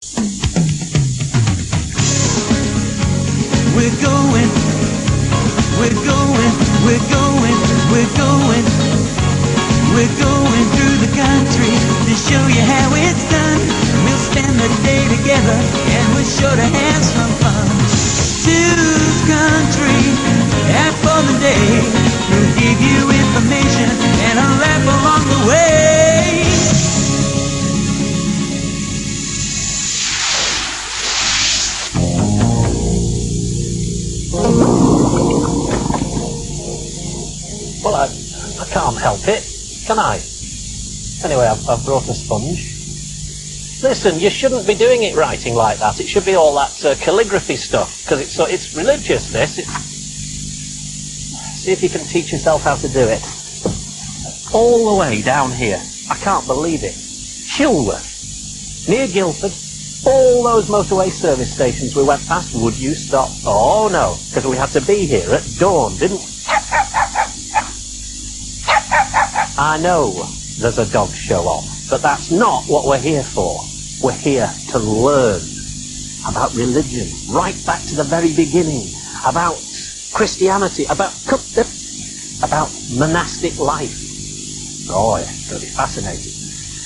We're going, we're going, we're going, we're going, we're going through the country to show you how it's done. We'll spend the day together and we're sure to have some fun. To the country, half for the day. We'll give you information and a laugh along the way. Well, I can't help it, can I? Anyway, I've brought a sponge. Listen, you shouldn't be doing it writing like that. It should be all that calligraphy stuff, because it's religious, this. See if you can teach yourself how to do it. All the way down here. I can't believe it. Chilworth, near Guildford, all those motorway service stations we went past, would you stop? Oh no, because we had to be here at dawn, didn't we? I know there's a dog show on, but that's not what we're here for. We're here to learn about religion, right back to the very beginning, about Christianity, about monastic life. Oh, it's going to be fascinating.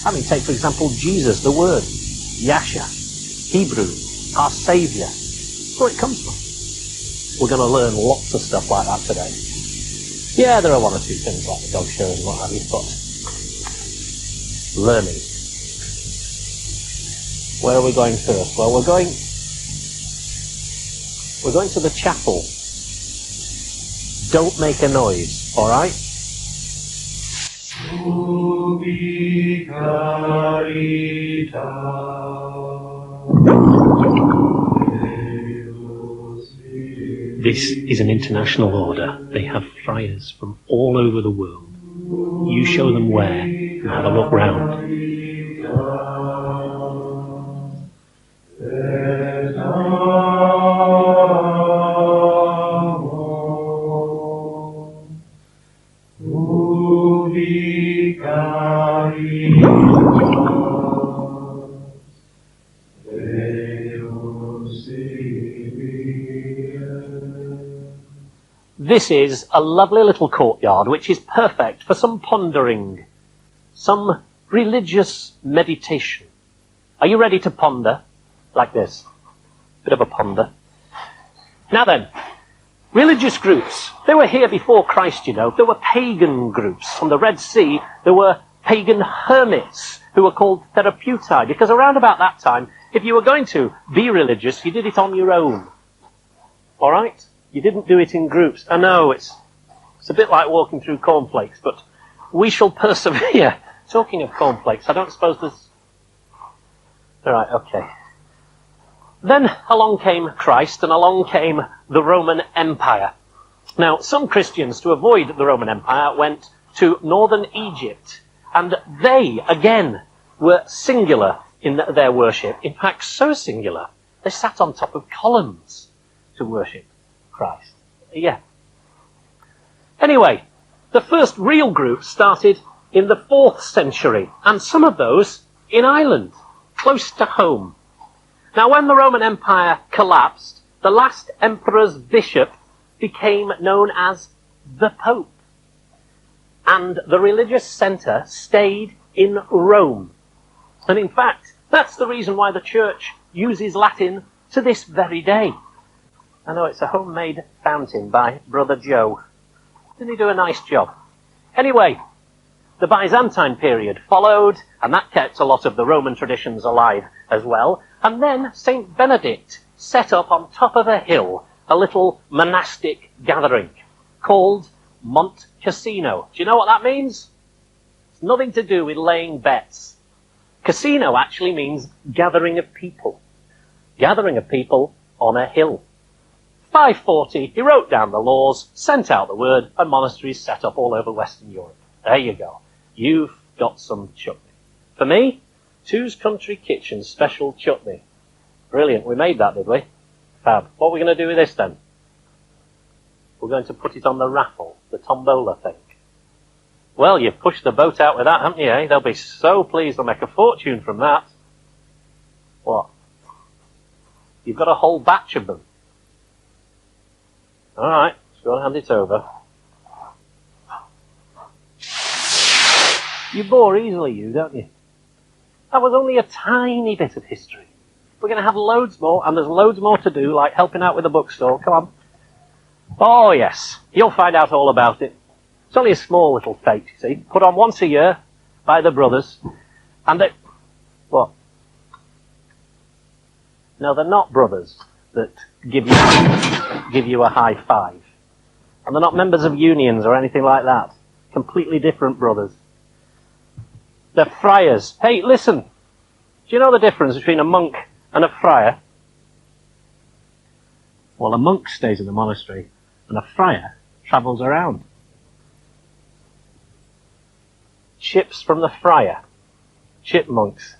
I mean, take, for example, Jesus, the word, Yasha, Hebrew, our Saviour. That's where it comes from. We're going to learn lots of stuff like that today. Yeah, there are one or two things like the dog shows and what have you, but learning. Where are we going first? Well, we're going to the chapel. Don't make a noise, all right? This is an international order. They have friars from all over the world. You show them where and have a look round. This is a lovely little courtyard which is perfect for some pondering, some religious meditation. Are you ready to ponder? Like this. Bit of a ponder. Now then, religious groups. They were here before Christ, you know. There were pagan groups. On the Red Sea, there were pagan hermits who were called therapeutai, because around about that time, if you were going to be religious, you did it on your own. All right? You didn't do it in groups. I know, it's a bit like walking through cornflakes, but we shall persevere. Talking of cornflakes, I don't suppose there's... All right, okay. Then along came Christ, and along came the Roman Empire. Now, some Christians, to avoid the Roman Empire, went to northern Egypt, and they, again, were singular in their worship. In fact, so singular, they sat on top of columns to worship Christ. Yeah. Anyway, the first real group started in the 4th century, and some of those in Ireland, close to home. Now, when the Roman Empire collapsed, the last emperor's bishop became known as the Pope. And the religious centre stayed in Rome. And in fact, that's the reason why the church uses Latin to this very day. I know it's a homemade fountain by Brother Joe. Didn't he do a nice job? Anyway, the Byzantine period followed, and that kept a lot of the Roman traditions alive as well. And then St. Benedict set up on top of a hill a little monastic gathering called Monte Cassino. Do you know what that means? It's nothing to do with laying bets. Cassino actually means gathering of people. Gathering of people on a hill. 540, he wrote down the laws, sent out the word, and monasteries set up all over Western Europe. There you go. You've got some chutney. For me, Two's Country Kitchen special chutney. Brilliant. We made that, did we? Fab. What are we going to do with this then? We're going to put it on the raffle, the tombola thing. Well, you've pushed the boat out with that, haven't you, eh? They'll be so pleased they'll make a fortune from that. What? You've got a whole batch of them. Alright, let's go and hand it over. You bore easily, you, don't you? That was only a tiny bit of history. We're going to have loads more, and there's loads more to do, like helping out with the bookstore. Come on. Oh, yes. You'll find out all about it. It's only a small little fete, you see, put on once a year by the brothers. And they... What? No, they're not brothers that give you a high five. And they're not members of unions or anything like that. Completely different brothers. They're friars. Hey, listen. Do you know the difference between a monk and a friar? Well, a monk stays in the monastery, and a friar travels around. Ships from the friar. Chipmunks.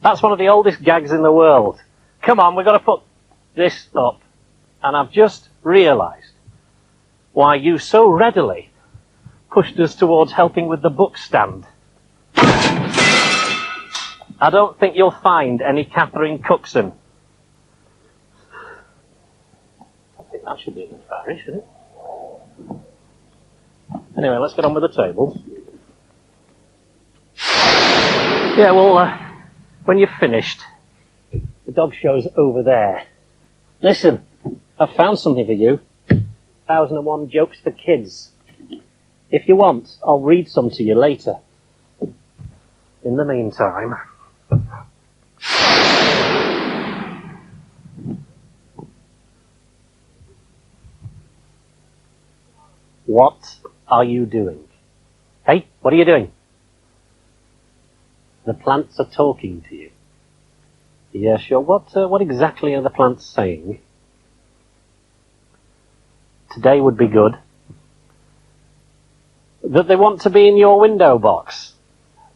That's one of the oldest gags in the world. Come on, we've got to put this up. And I've just realised why you so readily pushed us towards helping with the book stand. I don't think you'll find any Catherine Cookson. I think that should be in the Friary, shouldn't it? Anyway, let's get on with the tables. Yeah, well, when you've finished, the dog show's over there. Listen, I've found something for you. 1001 Jokes for Kids. If you want, I'll read some to you later. In the meantime... What are you doing? Hey, what are you doing? The plants are talking to you. Yeah, sure. What exactly are the plants saying? Today would be good. That they want to be in your window box.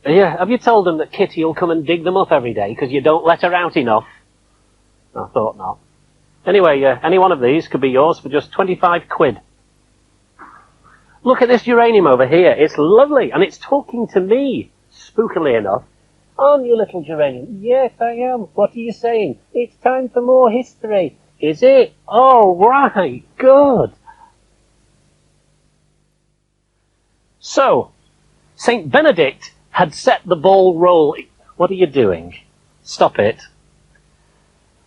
Yeah, have you told them that Kitty will come and dig them up every day because you don't let her out enough? I thought not. Anyway, any one of these could be yours for just 25 quid. Look at this geranium over here. It's lovely, and it's talking to me, spookily enough. Aren't you, little geranium? Yes, I am. What are you saying? It's time for more history. Is it? Oh, right. Good. So, St. Benedict had set the ball rolling. What are you doing? Stop it.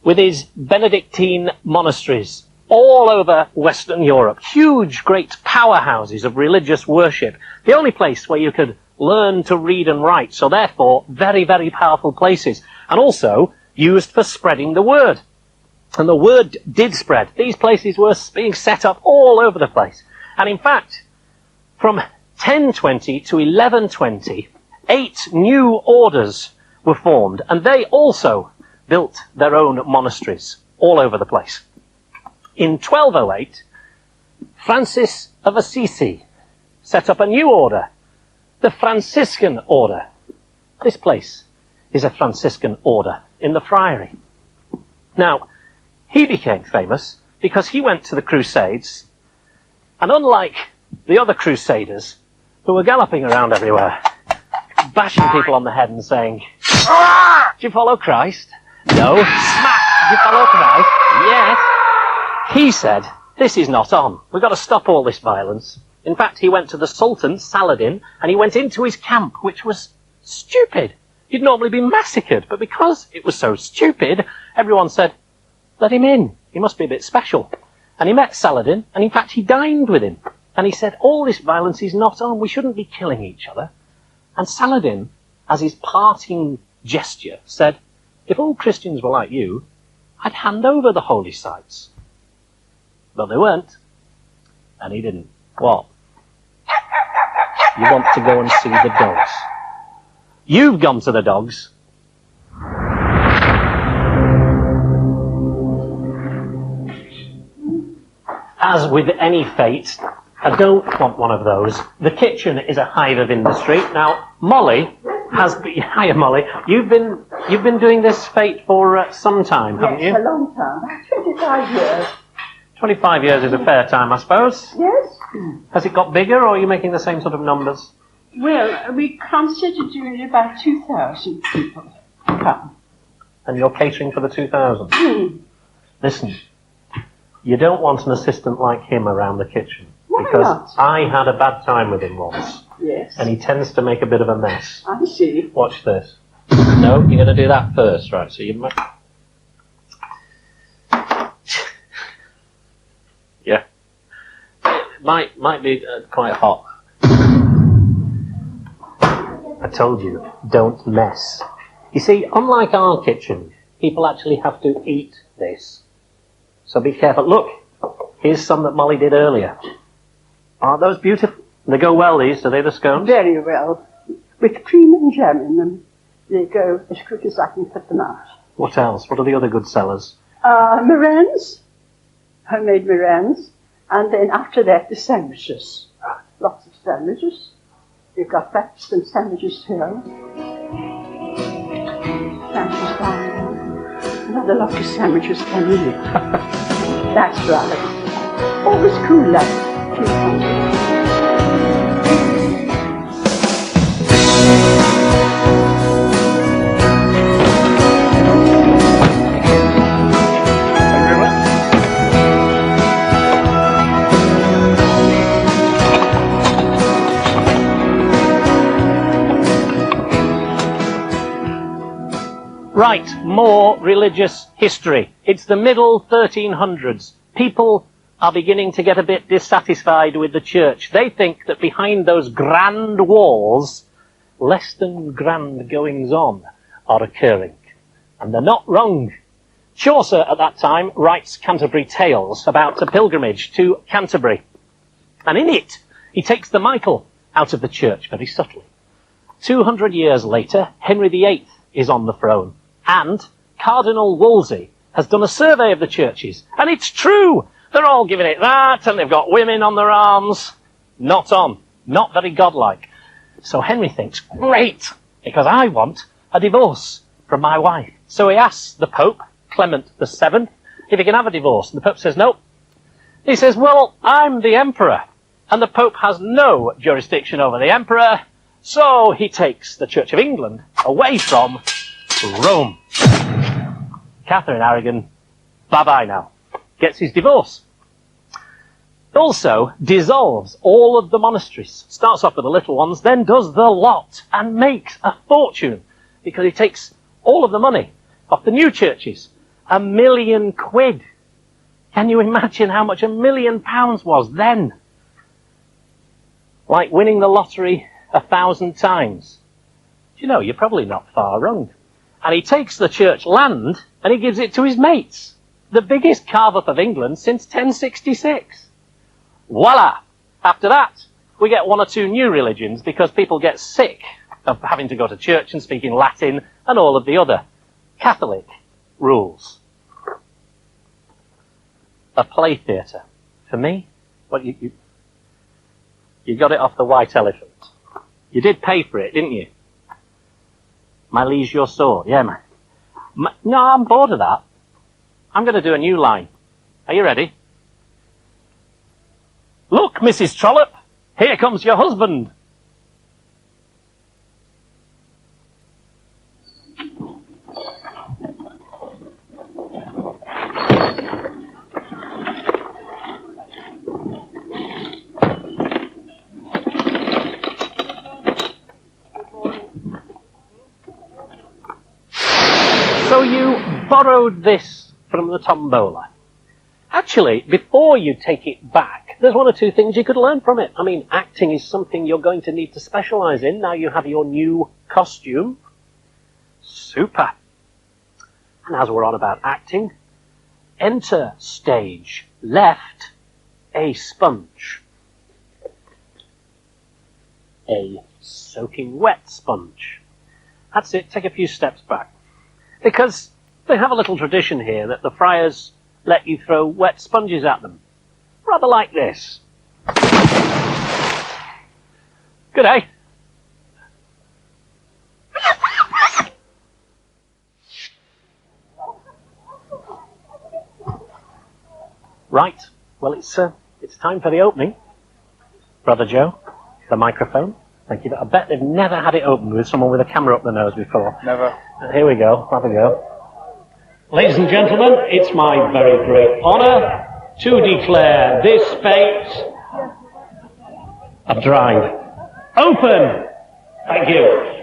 With his Benedictine monasteries all over Western Europe. Huge, great powerhouses of religious worship. The only place where you could learn to read and write. So therefore, very, very powerful places. And also used for spreading the word. And the word did spread. These places were being set up all over the place. And in fact, from 1020 to 1120, 8 new orders were formed. And they also built their own monasteries all over the place. In 1208, Francis of Assisi set up a new order, the Franciscan order. This place is a Franciscan order in the Friary. Now, he became famous because he went to the Crusades, and unlike the other Crusaders who were galloping around everywhere, bashing people on the head and saying, "Do you follow Christ?" No. Smack! Do you follow Christ? Yes. He said, this is not on. We've got to stop all this violence. In fact, he went to the Sultan, Saladin, and he went into his camp, which was stupid. You'd normally be massacred, but because it was so stupid, everyone said, let him in. He must be a bit special. And he met Saladin, and in fact, he dined with him. And he said, all this violence is not on. We shouldn't be killing each other. And Saladin, as his parting gesture, said, if all Christians were like you, I'd hand over the holy sites. But they weren't. And he didn't. What? You want to go and see the dogs. You've gone to the dogs. As with any fete, I don't want one of those. The kitchen is a hive of industry. Now, Molly has been... Hiya, Molly. You've been doing this fete for some time, haven't you? Yes, a long time. About 25 years. 25 years is a fair time, I suppose. Yes. Has it got bigger, or are you making the same sort of numbers? Well, we consider doing about 2,000 people come. And you're catering for the 2,000? Listen, you don't want an assistant like him around the kitchen. Why Because not? I had a bad time with him once. Yes. And he tends to make a bit of a mess. I see. Watch this. No, you're going to do that first, right? So you might... Yeah. Might be quite hot. I told you, don't mess. You see, unlike our kitchen, people actually have to eat this. So be careful. Look, here's some that Molly did earlier. Aren't those beautiful? They go well, these, do they, the scones? Very well. With cream and jam in them, they go as quick as I can put them out. What else? What are the other good sellers? Meringues, homemade meringues, and then after that the sandwiches. Lots of sandwiches. You've got breakfast and sandwiches here. Sandwiches down. Another lot of sandwiches can you? That's right. Always cool like 200. Right, more religious history. It's the middle 1300s. People are beginning to get a bit dissatisfied with the church. They think that behind those grand walls, less than grand goings-on are occurring. And they're not wrong. Chaucer, at that time, writes Canterbury Tales about a pilgrimage to Canterbury. And in it, he takes the Michael out of the church very subtly. 200 years later, Henry VIII is on the throne. And Cardinal Wolsey has done a survey of the churches. And it's true! They're all giving it that, and they've got women on their arms. Not on. Not very godlike. So Henry thinks, great, because I want a divorce from my wife. So he asks the Pope, Clement VII, if he can have a divorce. And the Pope says, no. He says, well, I'm the Emperor. And the Pope has no jurisdiction over the Emperor. So he takes the Church of England away from Rome. Catherine Aragon, bye-bye now. Gets his divorce. Also dissolves all of the monasteries. Starts off with the little ones, then does the lot and makes a fortune because he takes all of the money off the new churches. £1 million. Can you imagine how much £1 million was then? Like winning the lottery 1,000 times. Do you know, you're probably not far wrong. And he takes the church land and he gives it to his mates. The biggest carve-up of England since 1066. Voila! After that, we get one or two new religions because people get sick of having to go to church and speaking Latin and all of the other Catholic rules. A play theatre. For me, what you got it off the White Elephant. You did pay for it, didn't you? My liege, your sword. Yeah, man. No, I'm bored of that. I'm going to do a new line. Are you ready? Look, Mrs. Trollope, here comes your husband. So you borrowed this from the tombola. Actually, before you take it back, there's one or two things you could learn from it. I mean, acting is something you're going to need to specialise in. Now you have your new costume. Super. And as we're on about acting, enter stage left, a sponge. A soaking wet sponge. That's it, take a few steps back. Because they have a little tradition here that the friars let you throw wet sponges at them. Rather like this. Good day. Right, well it's time for the opening. Brother Joe, the microphone. Thank you. I bet they've never had it opened with someone with a camera up their nose before. Never. Here we go, have a go. Ladies and gentlemen, it's my very great honour to declare this fete of drive open. Thank you.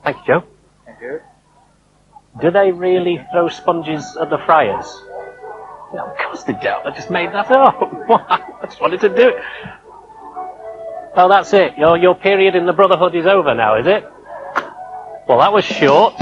Thank you, Joe. Thank you. Do they really throw sponges at the friars? No, of course they don't. I just made that up. I just wanted to do it. Oh, that's it. Your period in the Brotherhood is over now, is it? Well, that was short.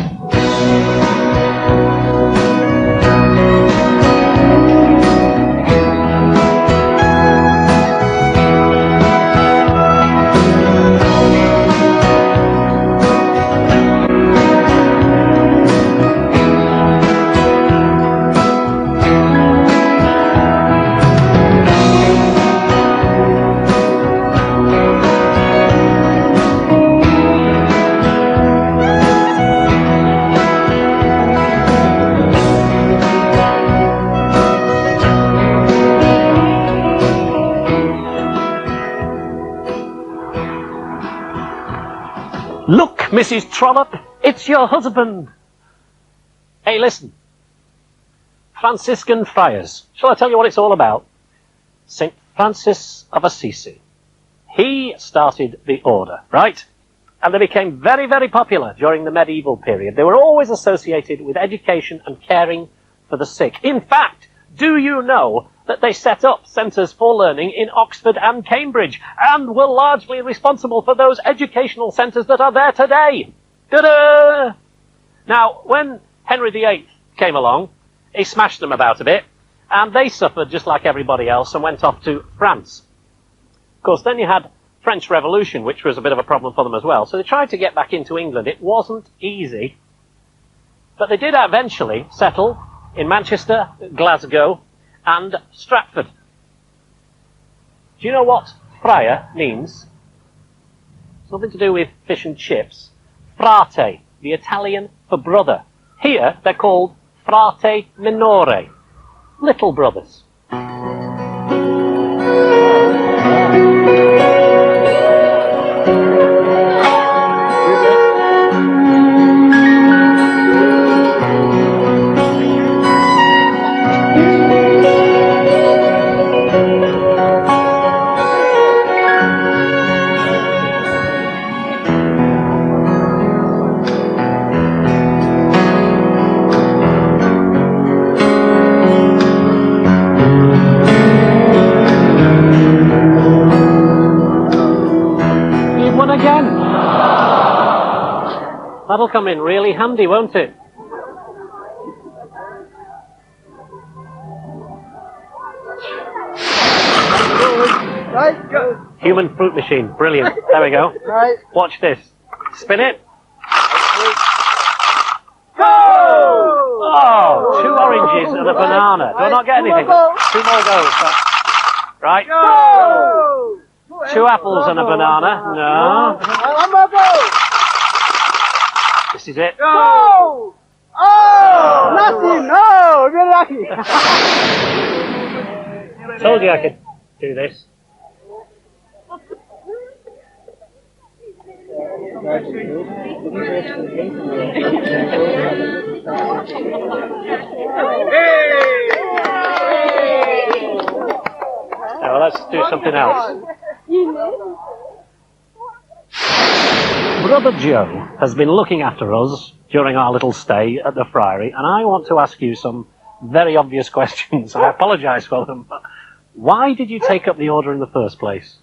Look, Mrs. Trollope, it's your husband. Hey, listen. Franciscan friars. Shall I tell you what it's all about? St. Francis of Assisi. He started the order, right? And they became very, very popular during the medieval period. They were always associated with education and caring for the sick. In fact, do you know that they set up centres for learning in Oxford and Cambridge and were largely responsible for those educational centres that are there today? Ta-da! Now, when Henry VIII came along, he smashed them about a bit, and they suffered just like everybody else and went off to France. Of course, then you had French Revolution, which was a bit of a problem for them as well. So they tried to get back into England. It wasn't easy, but they did eventually settle in Manchester, Glasgow, and Stratford. Do you know what friar means? It's nothing to do with fish and chips. Frate, the Italian for brother. Here they're called frate minore, little brothers. That'll come in really handy, won't it? Right, go. Human fruit machine. Brilliant. There we go. Right. Watch this. Spin it. Go! Oh, 2 oranges and a banana. Do I not get anything? 2 more goes. Right. Go! 2 apples and a banana. No. One more go! This is it. Go! Oh! Nothing! No! You're lucky! Told you I could do this. Now let's do something else. Brother Joe has been looking after us during our little stay at the Friary, and I want to ask you some very obvious questions. I apologise for them, but why did you take up the order in the first place?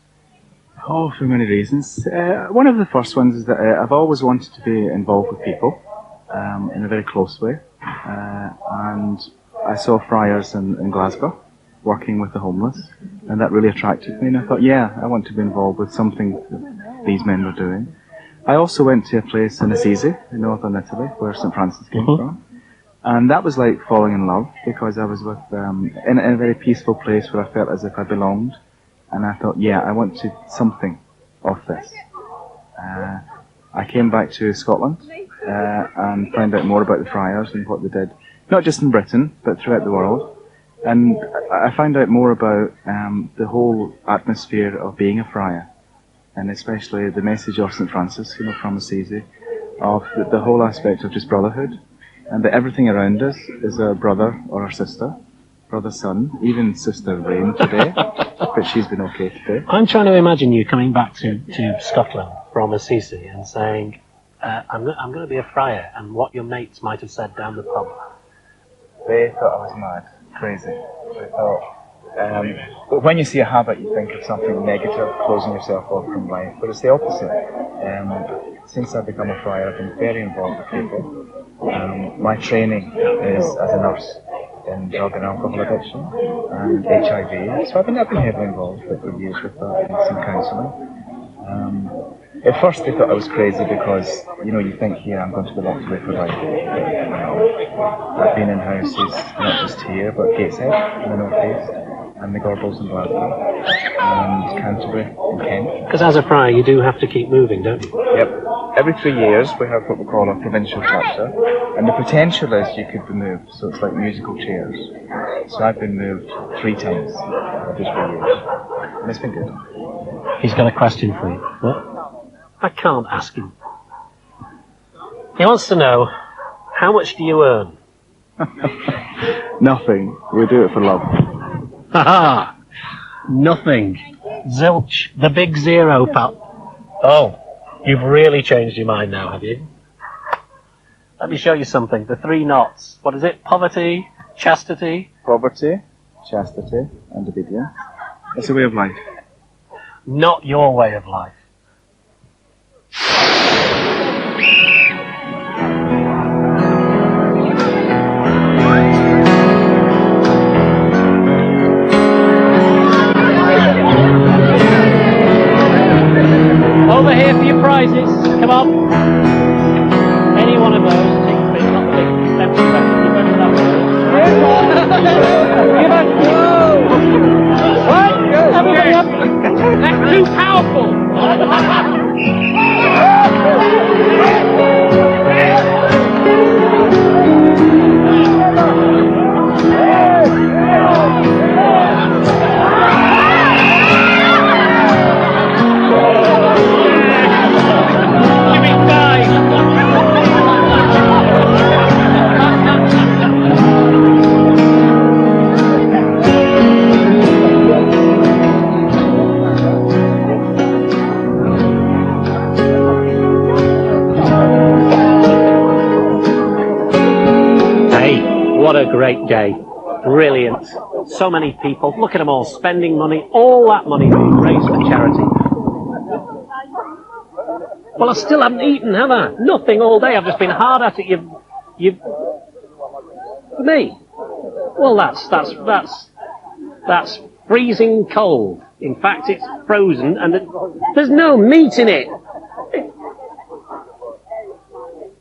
Oh, for many reasons. One of the first ones is that I've always wanted to be involved with people in a very close way, and I saw friars in Glasgow working with the homeless, and that really attracted me, and I thought, yeah, I want to be involved with something that these men were doing. I also went to a place in Assisi, in northern Italy, where St. Francis came from, and that was like falling in love, because I was with in a very peaceful place where I felt as if I belonged, and I thought, yeah, I want to something of this. I came back to Scotland and found out more about the friars and what they did, not just in Britain, but throughout the world. And I found out more about the whole atmosphere of being a friar, and especially the message of St. Francis, from Assisi, of the whole aspect of just brotherhood, and that everything around us is our brother or our sister, brother, son, even sister Rain today, but she's been okay today. I'm trying to imagine you coming back to Scotland from Assisi and saying, I'm going to be a friar, and what your mates might have said down the pub. They thought I was mad, crazy. They thought, but when you see a habit, you think of something negative, closing yourself off from life, but it's the opposite. Since I've become a friar, I've been very involved with people. My training is as a nurse in drug and alcohol addiction and HIV, so I've been heavily involved for years with that and some counselling. At first they thought I was crazy because, you think here I'm going to be locked away for life. I've been in houses, not just here, but Gateshead in the North East, and the Gorbals in Glasgow, and Canterbury in Kent. Because as a friar, you do have to keep moving, don't you? Yep. Every 3 years we have what we call a provincial chapter, and the potential is you could be moved, so it's like musical chairs. So I've been moved 3 times every 3 years, and it's been good. He's got a question for you. What? I can't ask him. He wants to know, how much do you earn? Nothing. We do it for love. Haha! Nothing. Zilch. The big zero, pal. Oh, you've really changed your mind now, have you? Let me show you something. The 3 knots. What is it? Poverty, chastity. Poverty, chastity, and obedience. It's a way of life. Not your way of life. Over here for your prizes. Come on. Any one of those. Take the big, not the big. Step to the left. You go to that one. What? Everybody up. That's too powerful. What a great day. Brilliant. So many people. Look at them all spending money. All that money being raised for charity. Well, I still haven't eaten, have I? Nothing all day. I've just been hard at it. You... For me? Well, that's freezing cold. In fact, it's frozen and there's no meat in it.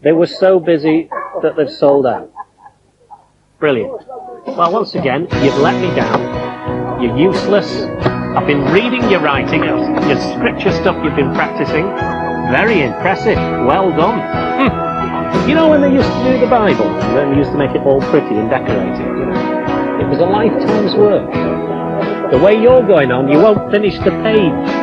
They were so busy that they've sold out. Brilliant. Well, once again, you've let me down. You're useless. I've been reading your writing, your scripture stuff you've been practicing. Very impressive. Well done. You know when they used to do the Bible, when they used to make it all pretty and decorated, it was a lifetime's work. The way you're going on, you won't finish the page.